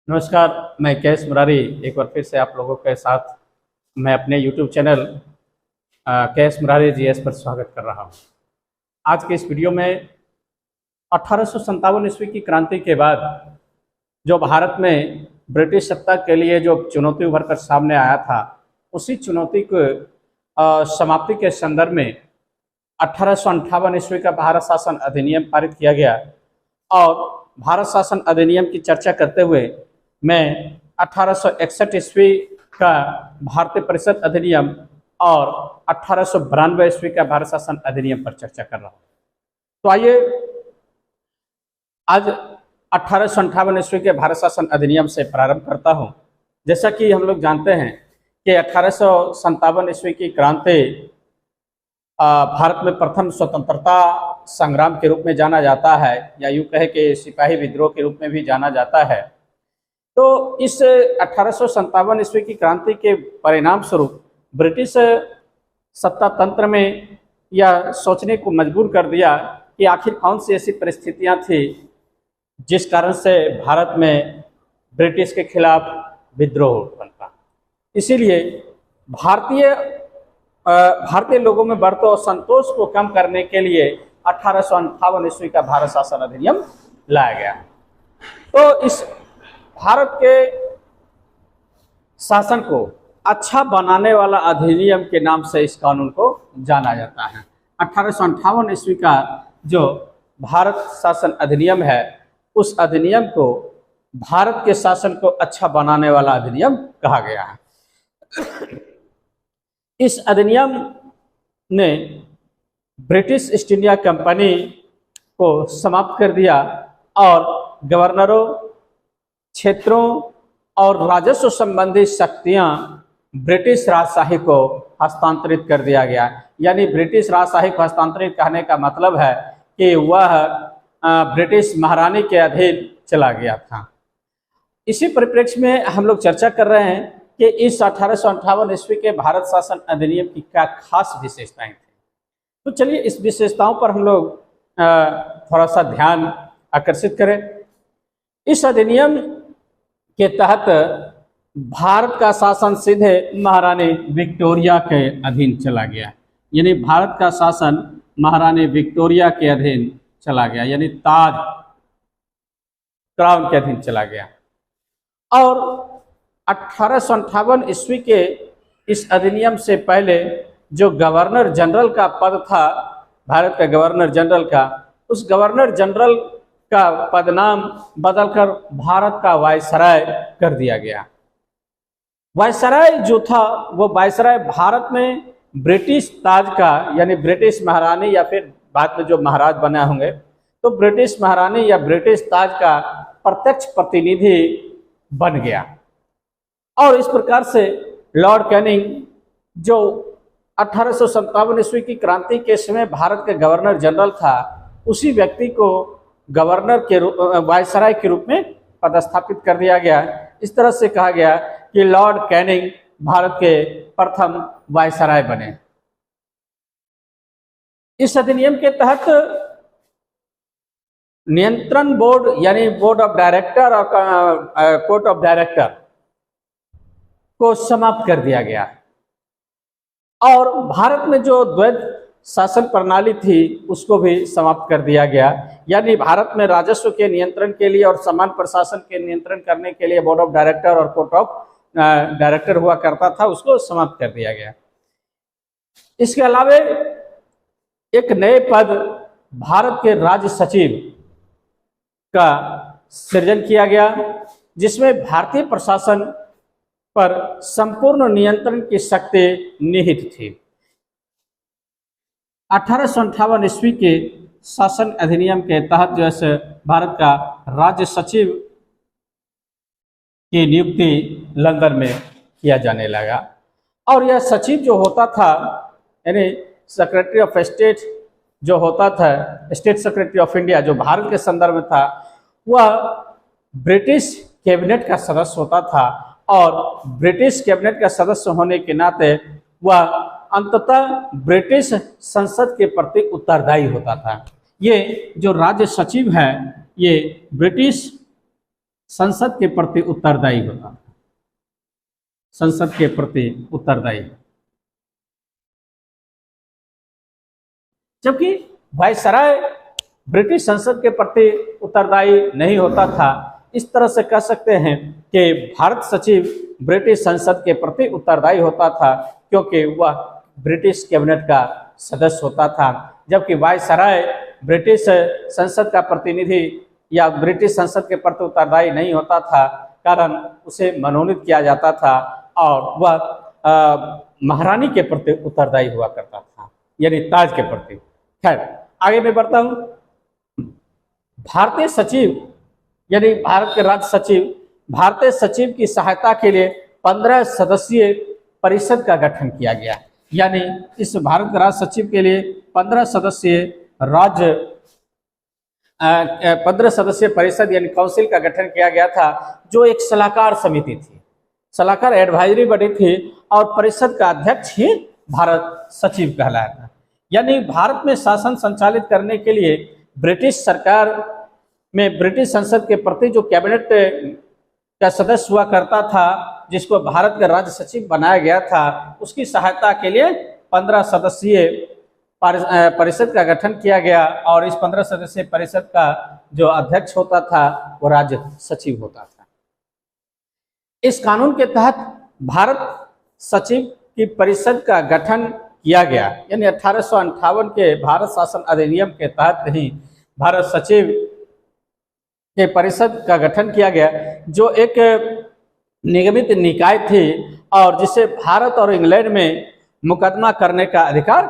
नमस्कार। मैं कैश मुरारी एक बार फिर से आप लोगों के साथ मैं अपने YouTube channel cash Murari GS पर स्वागत कर रहा हूं। आज के इस वीडियो में 1857 ईस्वी की क्रांति के बाद जो भारत में ब्रिटिश सत्ता के लिए जो चुनौती उभर कर सामने आया था, उसी चुनौती को समाप्ति के संदर्भ में 1858 ईस्वी का भारत शासन अधिनियम पारित किया गया। और भारत शासन अधिनियम की चर्चा करते हुए मैं 1861 ईस्वी का भारतीय परिषद अधिनियम और 1892 ईस्वी का भारत शासन अधिनियम पर चर्चा कर रहा हूँ। तो आइए आज 1858 ईस्वी के भारत शासन अधिनियम से प्रारंभ करता हूँ। जैसा कि हम लोग जानते हैं कि 1857 ईस्वी की क्रांति भारत में प्रथम स्वतंत्रता संग्राम के रूप में जाना जाता है, या यूँ कहे कि सिपाही विद्रोह के रूप में भी जाना जाता है। तो इस 1857 ईस्वी की क्रांति के परिणाम स्वरूप ब्रिटिश सत्ता तंत्र में यह सोचने को मजबूर कर दिया कि आखिर कौन सी ऐसी परिस्थितियां थी जिस कारण से भारत में ब्रिटिश के खिलाफ विद्रोह उत्पन्न था। इसीलिए भारतीय लोगों में बढ़ते असंतोष को कम करने के लिए 1858 ईस्वी का भारत शासन अधिनियम लाया गया। तो इस भारत के शासन को अच्छा बनाने वाला अधिनियम के नाम से इस कानून को जाना जाता है। 1858 ईस्वी का जो भारत शासन अधिनियम है, उस अधिनियम को भारत के शासन को अच्छा बनाने वाला अधिनियम कहा गया है। इस अधिनियम ने ब्रिटिश ईस्ट इंडिया कंपनी को समाप्त कर दिया और गवर्नरों, क्षेत्रों और राजस्व संबंधी शक्तियां ब्रिटिश राजशाही को हस्तांतरित कर दिया गया। यानी ब्रिटिश राजशाही को हस्तांतरित कहने का मतलब है कि वह ब्रिटिश महारानी के अधीन चला गया था। इसी परिप्रेक्ष्य में हम लोग चर्चा कर रहे हैं कि इस 1858 ईस्वी के भारत शासन अधिनियम की क्या खास विशेषताएं थी। तो चलिए इस विशेषताओं पर हम लोग थोड़ा सा ध्यान आकर्षित करें। इस अधिनियम के तहत भारत का शासन सीधे महारानी विक्टोरिया के अधीन चला गया। यानी भारत का शासन महारानी विक्टोरिया के अधीन चला गया, यानी ताज क्राउन के अधीन चला गया। और 1858 ईस्वी के इस अधिनियम से पहले जो गवर्नर जनरल का पद था, भारत का गवर्नर जनरल का, उस गवर्नर जनरल का पदनाम बदलकर भारत का वायसराय कर दिया गया। वायसराय जो था वो वायसराय भारत में ब्रिटिश ताज का, यानी ब्रिटिश महारानी या फिर बाद में जो महाराज बने होंगे, तो ब्रिटिश महारानी या ब्रिटिश ताज का प्रत्यक्ष प्रतिनिधि बन गया। और इस प्रकार से लॉर्ड कैनिंग जो 1857 ईस्वी की क्रांति के समय भारत के गवर्नर जनरल था, उसी व्यक्ति को गवर्नर के वायसराय के रूप में पदस्थापित कर दिया गया। इस तरह से कहा गया कि लॉर्ड कैनिंग भारत के प्रथम वायसराय बने। इस अधिनियम के तहत नियंत्रण बोर्ड, यानी बोर्ड ऑफ डायरेक्टर और कोर्ट ऑफ डायरेक्टर को समाप्त कर दिया गया। और भारत में जो द्वैध शासन प्रणाली थी उसको भी समाप्त कर दिया गया। यानी भारत में राजस्व के नियंत्रण के लिए और समान प्रशासन के नियंत्रण करने के लिए बोर्ड ऑफ डायरेक्टर और कोर्ट ऑफ डायरेक्टर हुआ करता था, उसको समाप्त कर दिया गया। इसके अलावा एक नए पद भारत के राज्य सचिव का सृजन किया गया, जिसमें भारतीय प्रशासन पर संपूर्ण नियंत्रण की शक्ति निहित थी। 1858 ईस्वी के शासन अधिनियम के तहत जैसे भारत का राज्य सचिव की नियुक्ति लंदन में किया जाने लगा। और यह सचिव जो होता था, यानी सेक्रेटरी ऑफ स्टेट जो होता था, स्टेट सेक्रेटरी ऑफ इंडिया जो भारत के संदर्भ में था, वह ब्रिटिश कैबिनेट का सदस्य होता था। और ब्रिटिश कैबिनेट का सदस्य होने के नाते वह अंततः ब्रिटिश संसद के प्रति उत्तरदायी होता था। ये जो राज्य सचिव है, ये ब्रिटिश संसद के प्रति उत्तरदायी होता था। संसद के प्रति उत्तरदायी, जबकि वायसराय ब्रिटिश संसद के प्रति उत्तरदायी नहीं होता था। इस तरह से कह सकते हैं कि भारत सचिव ब्रिटिश संसद के प्रति उत्तरदायी होता था, क्योंकि वह ब्रिटिश कैबिनेट का सदस्य होता था, जबकि वायसराय ब्रिटिश संसद का प्रतिनिधि या ब्रिटिश संसद के प्रति उत्तरदायी नहीं होता था, कारण उसे मनोनीत किया जाता था और वह महारानी के प्रति उत्तरदायी हुआ करता था, यानी ताज के प्रति। खैर, आगे मैं बढ़ता हूँ। भारतीय सचिव यानी भारत के राज्य सचिव, भारतीय सचिव की सहायता के लिए 15 सदस्यीय परिषद का गठन किया गया, यानी इस भारत के राज्य सचिव के लिए 15 सदस्यीय परिषद यानी काउंसिल का गठन किया गया था, जो एक सलाहकार समिति थी, सलाहकार एडवाइजरी बॉडी थी, और परिषद का अध्यक्ष ही भारत सचिव कहलाया था। यानी भारत में शासन संचालित करने के लिए ब्रिटिश सरकार में ब्रिटिश संसद के प्रति जो कैबिनेट का सदस्य हुआ करता था, जिसको भारत का राज्य सचिव बनाया गया था, उसकी सहायता के लिए 15 सदस्यीय परिषद का गठन किया गया, और इस 15 सदस्यीय परिषद का जो अध्यक्ष होता था वो राज्य सचिव होता था। इस कानून के तहत भारत सचिव की परिषद का गठन किया गया, यानी 1858 के भारत शासन अधिनियम के तहत ही भारत सचिव के परिषद का गठन किया गया, जो एक निगमित निकाय थी और जिसे भारत और इंग्लैंड में मुकदमा करने का अधिकार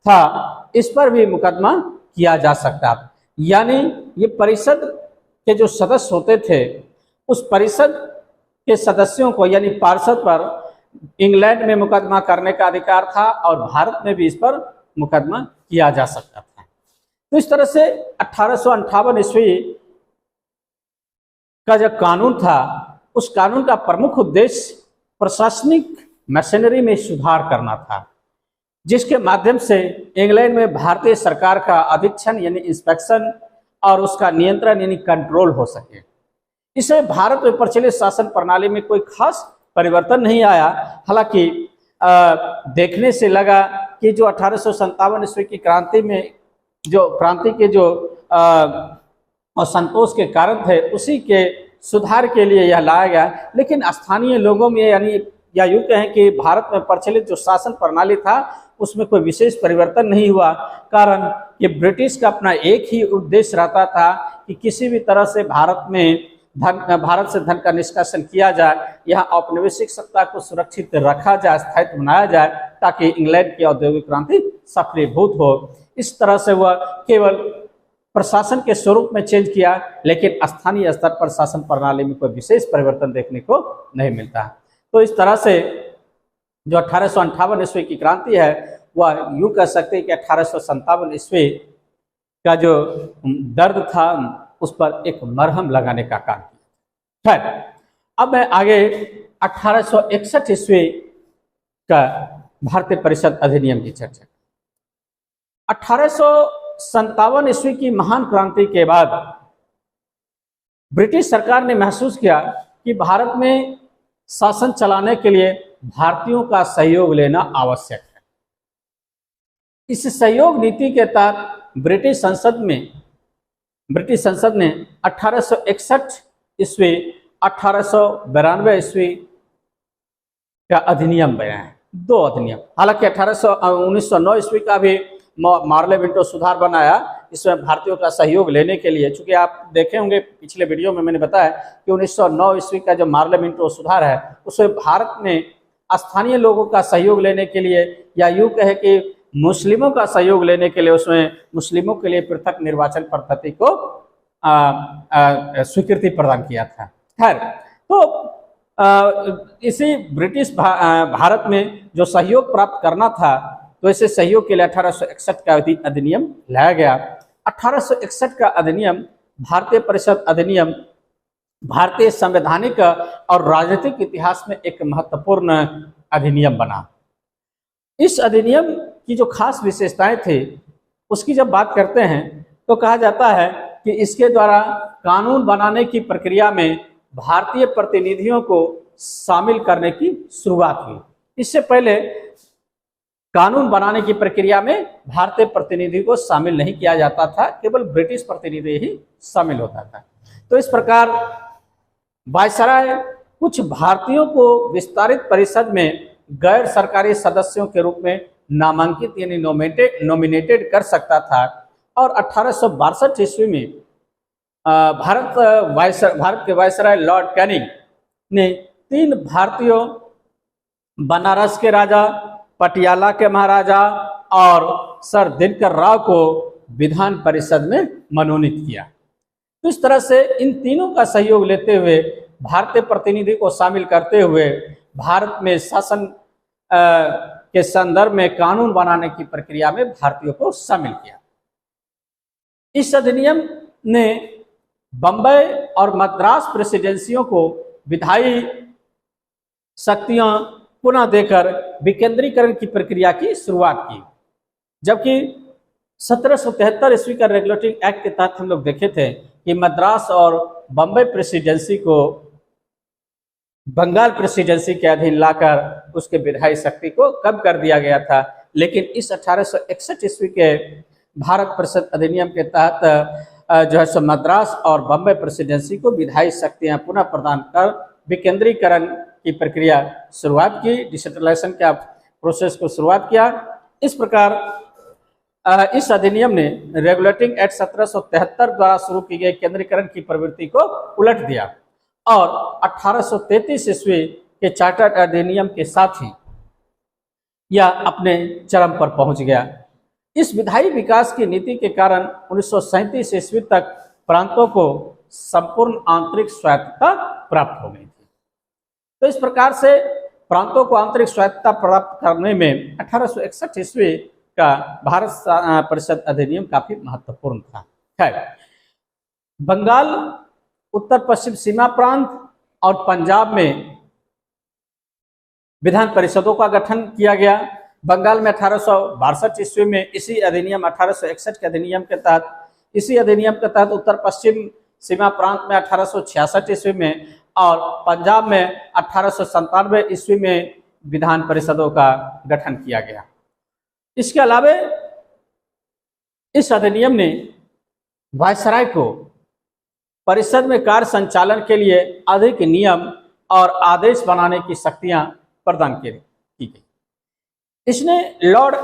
था। इस पर भी मुकदमा किया जा सकता। यानी ये परिषद के जो सदस्य होते थे, उस परिषद के सदस्यों को यानी पार्षद पर इंग्लैंड में मुकदमा करने का अधिकार था और भारत में भी इस पर मुकदमा किया जा सकता था। तो इस तरह से 1858 ईस्वी का जो कानून था, उस कानून का प्रमुख उद्देश्य प्रशासनिक मशीनरी में सुधार करना था, जिसके माध्यम से इंग्लैंड में भारतीय सरकार का अधीक्षण यानी इंस्पेक्शन और उसका नियंत्रण यानी कंट्रोल हो सके। इससे भारत में प्रचलित शासन प्रणाली में कोई खास परिवर्तन नहीं आया। हालांकि देखने से लगा कि जो 1857 ईस्वी की क्रांति में जो क्रांति के जो असंतोष के कारण थे, उसी के सुधार के लिए यह लाया गया। लेकिन स्थानीय लोगों में यानी या यूँ कहें कि भारत में प्रचलित जो शासन प्रणाली था, उसमें कोई विशेष परिवर्तन नहीं हुआ। कारण कि ब्रिटिश का अपना एक ही उद्देश्य रहता था कि किसी भी तरह से भारत से धन का निष्कासन किया जाए, यहाँ औपनिवेशिक सत्ता को सुरक्षित रखा जाए, स्थायित्व बनाया जाए, ताकि इंग्लैंड की औद्योगिक क्रांति सफलीभूत हो। इस तरह से वह केवल प्रशासन के स्वरूप में चेंज किया, लेकिन स्थानीय स्तर पर शासन प्रणाली में कोई विशेष परिवर्तन देखने को नहीं मिलता। तो इस तरह से जो 1858 ईस्वी की क्रांति है, वह यूँ कह सकते हैं कि 1857 ईस्वी का जो दर्द था, उस पर एक मरहम लगाने का काम किया। खैर, अब मैं आगे 1861 ईस्वी का भारतीय परिषद अधिनियम की चर्चा। 1857 ईस्वी की महान क्रांति के बाद ब्रिटिश सरकार ने महसूस किया कि भारत में शासन चलाने के लिए भारतीयों का सहयोग लेना आवश्यक है। इस सहयोग नीति के तहत ब्रिटिश संसद ने 1861 ईस्वी 1892 ईस्वी का अधिनियम बनाया, 2 अधिनियम। हालांकि 1909 ईस्वी का भी मार्ले मिंटो सुधार बनाया, इसमें भारतीयों का सहयोग लेने के लिए। चूंकि आप देखे होंगे पिछले वीडियो में मैंने बताया कि 1909 ईस्वी का जो मार्ले मिंटो सुधार है, उसमें भारत में स्थानीय लोगों का सहयोग लेने के लिए, या यूँ कहे कि मुस्लिमों का सहयोग लेने के लिए, उसमें मुस्लिमों के लिए पृथक निर्वाचन पद्धति को स्वीकृति प्रदान किया था। खैर, तो इसी ब्रिटिश भारत में जो सहयोग प्राप्त करना था, तो इसे सहयोग के लिए 1861 का अधिनियम लाया गया। 1861 का अधिनियम भारतीय परिषद अधिनियम भारतीय संवैधानिक और राजनीतिक इतिहास में एक महत्वपूर्ण अधिनियम बना। इस अधिनियम की जो खास विशेषताएं थी, उसकी जब बात करते हैं तो कहा जाता है कि इसके द्वारा कानून बनाने की प्रक्रिया में भारतीय प्रतिनिधियों को शामिल करने की शुरुआत हुई। इससे पहले कानून बनाने की प्रक्रिया में भारतीय प्रतिनिधि को शामिल नहीं किया जाता था, केवल ब्रिटिश प्रतिनिधि ही शामिल होता था। तो इस प्रकार वायसराय कुछ भारतीयों को विस्तारित परिषद में गैर सरकारी सदस्यों के रूप में नामांकित यानी नॉमिनेटेड कर सकता था। और 1862 ईस्वी में भारत के वायसराय लॉर्ड कैनिंग ने 3 भारतीयों, बनारस के राजा, पटियाला के महाराजा और सर दिनकर राव को विधान परिषद में मनोनीत किया। तो इस तरह से इन तीनों का सहयोग लेते हुए, भारतीय प्रतिनिधि को शामिल करते हुए भारत में शासन के संदर्भ में कानून बनाने की प्रक्रिया में भारतीयों को शामिल किया। इस अधिनियम ने बंबई और मद्रास प्रेसिडेंसियों को विधायी शक्तियां पुनः देकर विकेंद्रीकरण की प्रक्रिया की शुरुआत की। जबकि 1773 ईस्वी का रेगुलेटिंग एक्ट के तहत हम लोग देखे थे कि मद्रास और बंबई प्रेसिडेंसी को बंगाल प्रेसिडेंसी के अधीन लाकर उसके विधायी शक्ति को कम कर दिया गया था। लेकिन इस 1861 ईस्वी के भारत परिषद अधिनियम के तहत जो है सो मद्रास और बंबई प्रेसिडेंसी को विधायी शक्तियां पुनः प्रदान कर विकेंद्रीकरण की प्रक्रिया शुरुआत की, डिसेंट्रलाइजेशन का प्रोसेस को शुरुआत किया। इस प्रकार इस अधिनियम ने रेगुलेटिंग एक्ट 1773 द्वारा शुरू की गई केंद्रीकरण की प्रवृत्ति को उलट दिया और 1833 ईस्वी के चार्टर्ड अधिनियम के साथ ही यह अपने चरम पर पहुंच गया। इस विधायी विकास की नीति के कारण 1937 ईस्वी तक प्रांतों को संपूर्ण आंतरिक स्वायत्तता प्राप्त हो गई थी। तो इस प्रकार से प्रांतों को आंतरिक स्वायत्तता प्राप्त करने में 1861 ईस्वी का भारत परिषद अधिनियम काफी महत्वपूर्ण था। खैर, बंगाल, उत्तर पश्चिम सीमा प्रांत और पंजाब में विधान परिषदों का गठन किया गया। बंगाल में 1862 ईस्वी में इसी अधिनियम 1861 के अधिनियम के तहत उत्तर पश्चिम सीमा प्रांत में 1866 ईस्वी में और पंजाब में 1897 ईस्वी में विधान परिषदों का गठन किया गया। इसके अलावा इस अधिनियम ने वायसराय को परिषद में कार्य संचालन के लिए अधिक नियम और आदेश बनाने की शक्तियां प्रदान की गई। इसने लॉर्ड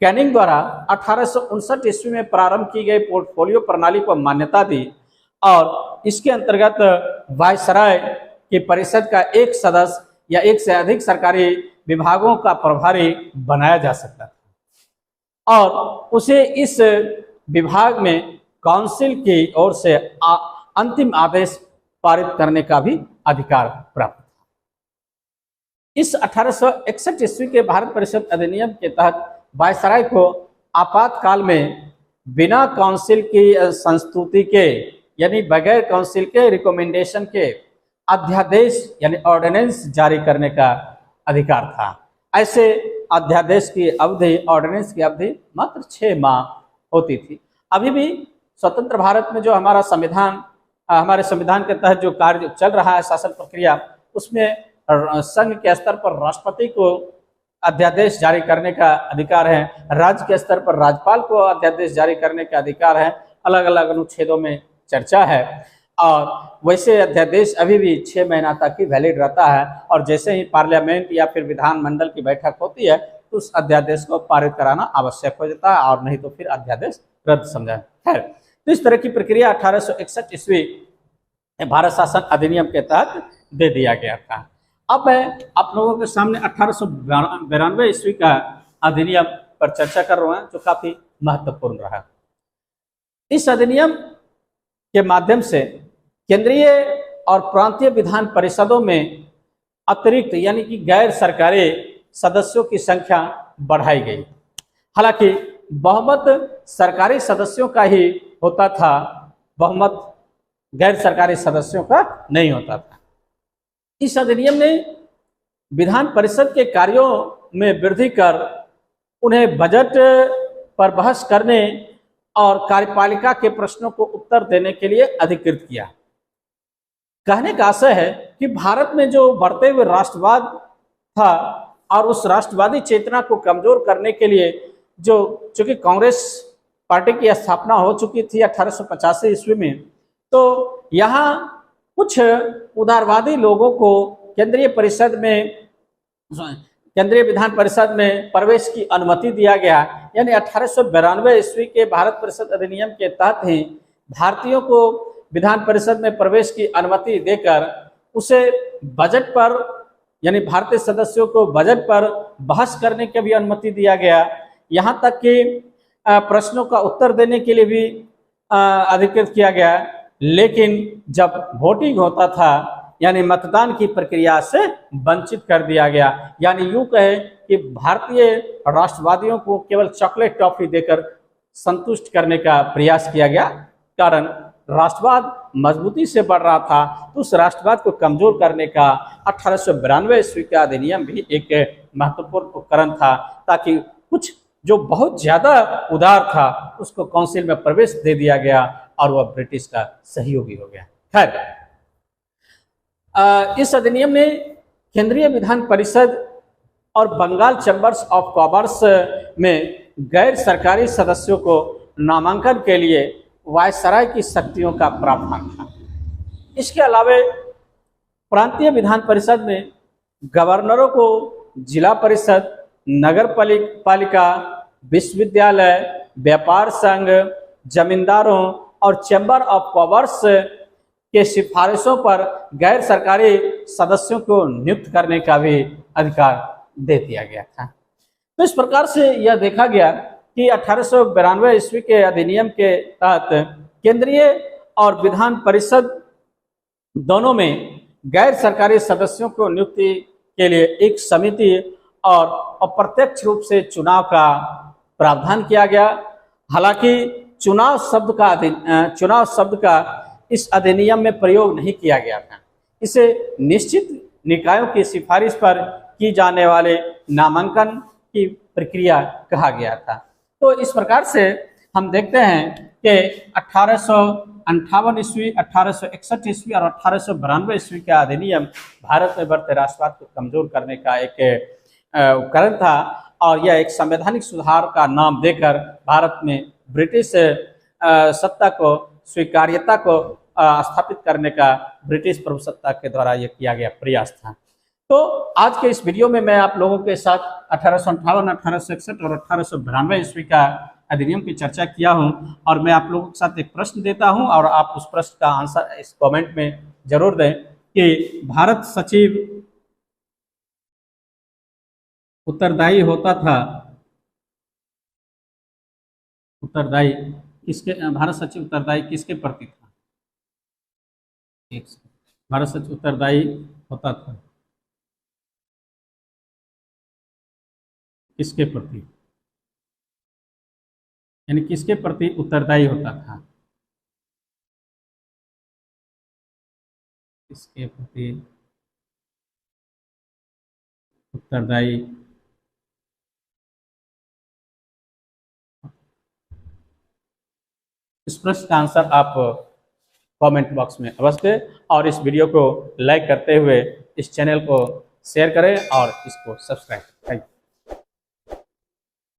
कैनिंग द्वारा 1859 ईस्वी में प्रारंभ की गई पोर्टफोलियो प्रणाली को मान्यता दी और इसके अंतर्गत वायसराय की परिषद का एक सदस्य या एक से अधिक सरकारी विभागों का प्रभारी बनाया जा सकता था और उसे इस विभाग में काउंसिल की ओर से अंतिम आदेश पारित करने का भी अधिकार प्राप्त था। इस 1861 ईस्वी के भारत परिषद अधिनियम के तहत वायसराय को आपातकाल में बिना काउंसिल की संस्तुति के यानी बगैर काउंसिल के रिकमेंडेशन के अध्यादेश यानी ऑर्डिनेंस जारी करने का अधिकार था। ऐसे अध्यादेश की अवधि, ऑर्डिनेंस की अवधि मात्र 6 माह होती थी। अभी भी स्वतंत्र भारत में जो हमारे संविधान के तहत जो कार्य चल रहा है, शासन प्रक्रिया, उसमें संघ के स्तर पर राष्ट्रपति को अध्यादेश जारी करने का अधिकार है, राज्य के स्तर पर राज्यपाल को अध्यादेश जारी करने का अधिकार है। अलग अलग अनुच्छेदों में चर्चा है और वैसे अध्यादेश अभी भी 6 महीना तक ही वैलिड रहता है और जैसे ही पार्लियामेंट या फिर विधानमंडल की बैठक होती है तो उस अध्यादेश को पारित कराना आवश्यक हो जाता है और नहीं तो फिर अध्यादेश रद्द समझा है। तो इस तरह की प्रक्रिया 1861 ईस्वी भारत शासन अधिनियम के तहत दे दिया गया था। अब मैं आप लोगों के सामने 1892 ईस्वी का अधिनियम पर चर्चा कर रहा हूं जो काफी महत्वपूर्ण रहा। इस अधिनियम के माध्यम से केंद्रीय और प्रांतीय विधान परिषदों में अतिरिक्त यानी कि गैर सरकारी सदस्यों की संख्या बढ़ाई गई। हालांकि बहुमत सरकारी सदस्यों का ही होता था, बहुमत गैर सरकारी सदस्यों का नहीं होता था। इस अधिनियम ने विधान परिषद के कार्यों में वृद्धि कर उन्हें बजट पर बहस करने और कार्यपालिका के प्रश्नों को उत्तर देने के लिए अधिकृत किया। कहने का आशय है कि भारत में जो बढ़ते हुए राष्ट्रवाद था और उस राष्ट्रवादी चेतना को कमजोर करने के लिए जो चूंकि कांग्रेस पार्टी की स्थापना हो चुकी थी 1885 ईस्वी में, तो यहाँ कुछ उदारवादी लोगों को केंद्रीय विधान परिषद में प्रवेश की अनुमति दिया गया। यानी 1892 ईस्वी के भारत परिषद अधिनियम के तहत ही भारतीयों को विधान परिषद में प्रवेश की अनुमति देकर उसे बजट पर, यानी भारतीय सदस्यों को बजट पर बहस करने की भी अनुमति दिया गया। यहाँ तक कि प्रश्नों का उत्तर देने के लिए भी अधिकृत किया गया। लेकिन जब वोटिंग होता था, यानी मतदान की प्रक्रिया से वंचित कर दिया गया। यानी यूं कहे कि भारतीय राष्ट्रवादियों को केवल चॉकलेट टॉफी देकर संतुष्ट करने का प्रयास किया गया। कारण राष्ट्रवाद मजबूती से बढ़ रहा था, तो उस राष्ट्रवाद को कमजोर करने का 1892 ईस्वी का अधिनियम भी एक महत्वपूर्ण उपकरण था, ताकि कुछ जो बहुत ज्यादा उदार था उसको काउंसिल में प्रवेश दे दिया गया और वह ब्रिटिश का सहयोगी हो गया। खैर, इस अधिनियम ने केंद्रीय विधान परिषद और बंगाल चैम्बर्स ऑफ कॉमर्स में गैर सरकारी सदस्यों को नामांकन के लिए वायसराय की शक्तियों का प्रावधान था। इसके अलावा प्रांतीय विधान परिषद में गवर्नरों को जिला परिषद, नगर पालिका, विश्वविद्यालय, व्यापार संघ, जमींदारों और चैम्बर ऑफ कॉमर्स के सिफारिशों पर गैर सरकारी सदस्यों को नियुक्त करने का भी अधिकार दे दिया गया था। तो इस प्रकार से यह देखा गया कि 1892 ईस्वी के अधिनियम के तहत केंद्रीय और विधान परिषद दोनों में गैर सरकारी सदस्यों को नियुक्ति के लिए एक समिति और अप्रत्यक्ष रूप से चुनाव का प्रावधान किया गया। हालांकि चुनाव शब्द का इस अधिनियम में प्रयोग नहीं किया गया था। इसे निश्चित निकायों की सिफारिश पर की जाने वाले नामांकन की प्रक्रिया कहा गया था। तो इस प्रकार से हम देखते हैं कि 1858 ईस्वी, 1861 ईस्वी और 1892 ईस्वी का अधिनियम भारत में बढ़ते राष्ट्रवाद को कमजोर करने का एक उपकरण था, और यह एक संवैधानिक सुधार का नाम देकर भारत में ब्रिटिश सत्ता को, स्वीकार्यता को स्थापित करने का ब्रिटिश प्रभुसत्ता के द्वारा यह किया गया प्रयास था। तो आज के इस वीडियो में मैं आप लोगों के साथ 1858, 1861 और 1892 ईस्वी का अधिनियम की चर्चा किया हूं, और मैं आप लोगों के साथ एक प्रश्न देता हूं और आप उस प्रश्न का आंसर इस कमेंट में जरूर दें कि भारत सचिव उत्तरदायी होता था, भारत सचिव उत्तरदायी किसके प्रति था? भारत सचिव उत्तरदायी होता था किसके प्रति, यानी किसके प्रति उत्तरदायी होता था? किसके प्रति उत्तरदायी? इस प्रश्न का आंसर आप कमेंट बॉक्स में अवश्य दें, और इस वीडियो को लाइक करते हुए इस चैनल को शेयर करें और इसको सब्सक्राइब करें।